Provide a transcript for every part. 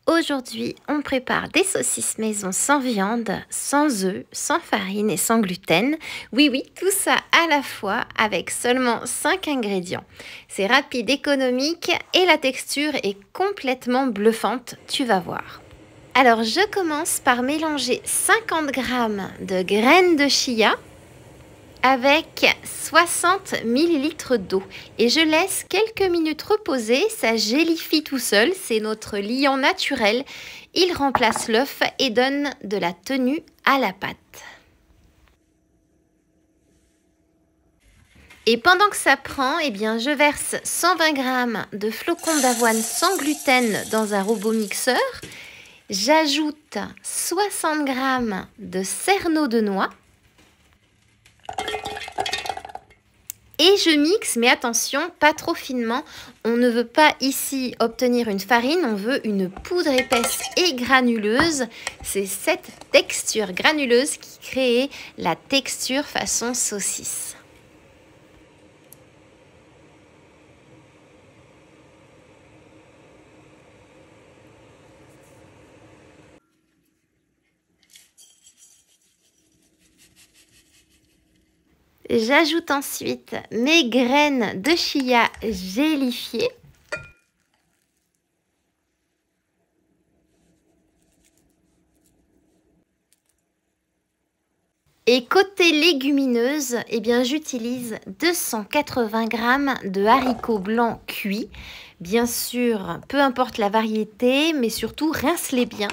Aujourd'hui, on prépare des saucisses maison sans viande, sans œufs, sans farine et sans gluten. Oui, oui, tout ça à la fois avec seulement 5 ingrédients. C'est rapide, économique et la texture est complètement bluffante, tu vas voir. Alors, je commence par mélanger 50 g de graines de chia avec 60 ml d'eau et je laisse quelques minutes reposer, ça gélifie tout seul, c'est notre liant naturel, il remplace l'œuf et donne de la tenue à la pâte. Et pendant que ça prend, eh bien, je verse 120 g de flocons d'avoine sans gluten dans un robot mixeur, j'ajoute 60 g de cerneau de noix, et je mixe, mais attention, pas trop finement. On ne veut pas ici obtenir une farine, on veut une poudre épaisse et granuleuse. C'est cette texture granuleuse qui crée la texture façon saucisse. J'ajoute ensuite mes graines de chia gélifiées. Et côté légumineuses, eh bien, j'utilise 280 g de haricots blancs cuits. Bien sûr, peu importe la variété, mais surtout rince-les bien.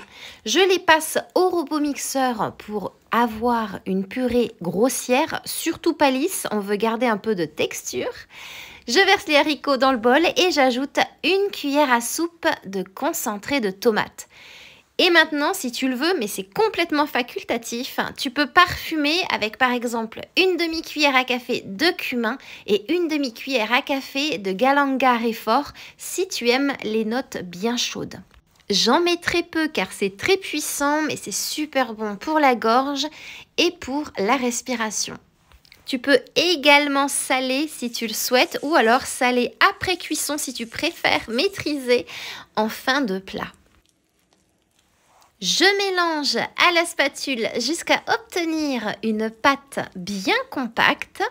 Je les passe au robot mixeur pour avoir une purée grossière, surtout pas lisse, on veut garder un peu de texture. Je verse les haricots dans le bol et j'ajoute une cuillère à soupe de concentré de tomate. Et maintenant, si tu le veux, mais c'est complètement facultatif, tu peux parfumer avec par exemple une demi-cuillère à café de cumin et une demi-cuillère à café de galangal réfort si tu aimes les notes bien chaudes. J'en mets très peu car c'est très puissant, mais c'est super bon pour la gorge et pour la respiration. Tu peux également saler si tu le souhaites ou alors saler après cuisson si tu préfères maîtriser en fin de plat. Je mélange à la spatule jusqu'à obtenir une pâte bien compacte.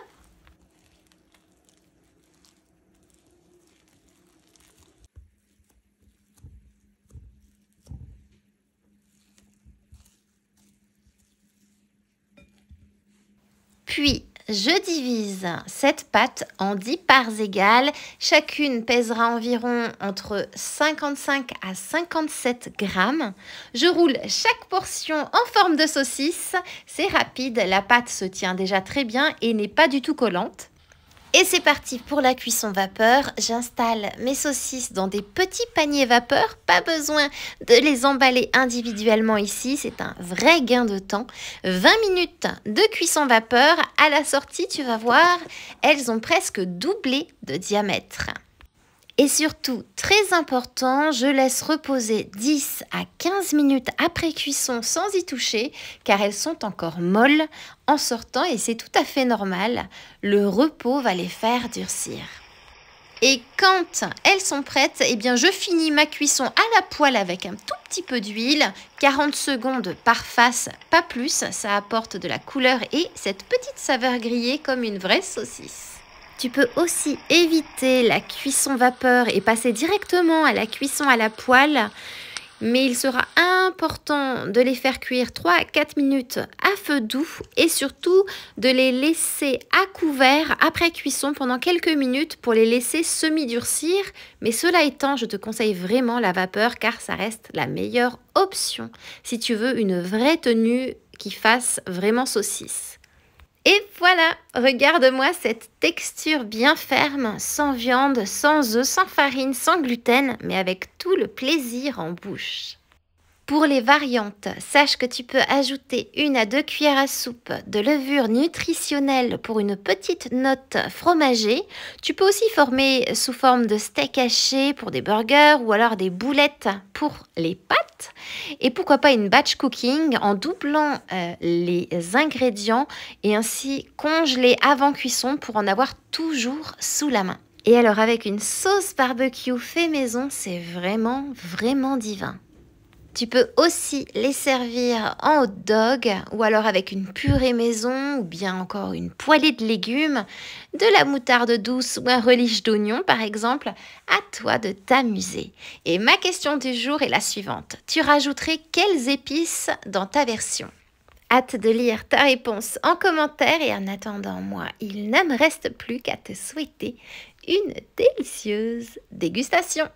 Puis, je divise cette pâte en 10 parts égales. Chacune pèsera environ entre 55 à 57 grammes. Je roule chaque portion en forme de saucisse. C'est rapide, la pâte se tient déjà très bien et n'est pas du tout collante. Et c'est parti pour la cuisson vapeur. J'installe mes saucisses dans des petits paniers vapeur. Pas besoin de les emballer individuellement ici. C'est un vrai gain de temps. 20 minutes de cuisson vapeur. À la sortie, tu vas voir, elles ont presque doublé de diamètre. Et surtout, très important, je laisse reposer 10 à 15 minutes après cuisson sans y toucher car elles sont encore molles en sortant et c'est tout à fait normal. Le repos va les faire durcir. Et quand elles sont prêtes, eh bien je finis ma cuisson à la poêle avec un tout petit peu d'huile, 40 secondes par face, pas plus, ça apporte de la couleur et cette petite saveur grillée comme une vraie saucisse. Tu peux aussi éviter la cuisson vapeur et passer directement à la cuisson à la poêle. Mais il sera important de les faire cuire 3 à 4 minutes à feu doux et surtout de les laisser à couvert après cuisson pendant quelques minutes pour les laisser semi-durcir. Mais cela étant, je te conseille vraiment la vapeur car ça reste la meilleure option si tu veux une vraie tenue qui fasse vraiment saucisse. Et voilà, regarde-moi cette texture bien ferme, sans viande, sans œufs, sans farine, sans gluten, mais avec tout le plaisir en bouche. Pour les variantes, sache que tu peux ajouter 1 à 2 cuillères à soupe de levure nutritionnelle pour une petite note fromagée. Tu peux aussi former sous forme de steak haché pour des burgers ou alors des boulettes pour les pâtes. Et pourquoi pas une batch cooking en doublant les ingrédients et ainsi congeler avant cuisson pour en avoir toujours sous la main. Et alors avec une sauce barbecue fait maison, c'est vraiment divin. Tu peux aussi les servir en hot dog ou alors avec une purée maison ou bien encore une poêlée de légumes, de la moutarde douce ou un relish d'oignon par exemple. À toi de t'amuser. Et ma question du jour est la suivante. Tu rajouterais quelles épices dans ta version? Hâte de lire ta réponse en commentaire et en attendant moi, il ne me reste plus qu'à te souhaiter une délicieuse dégustation.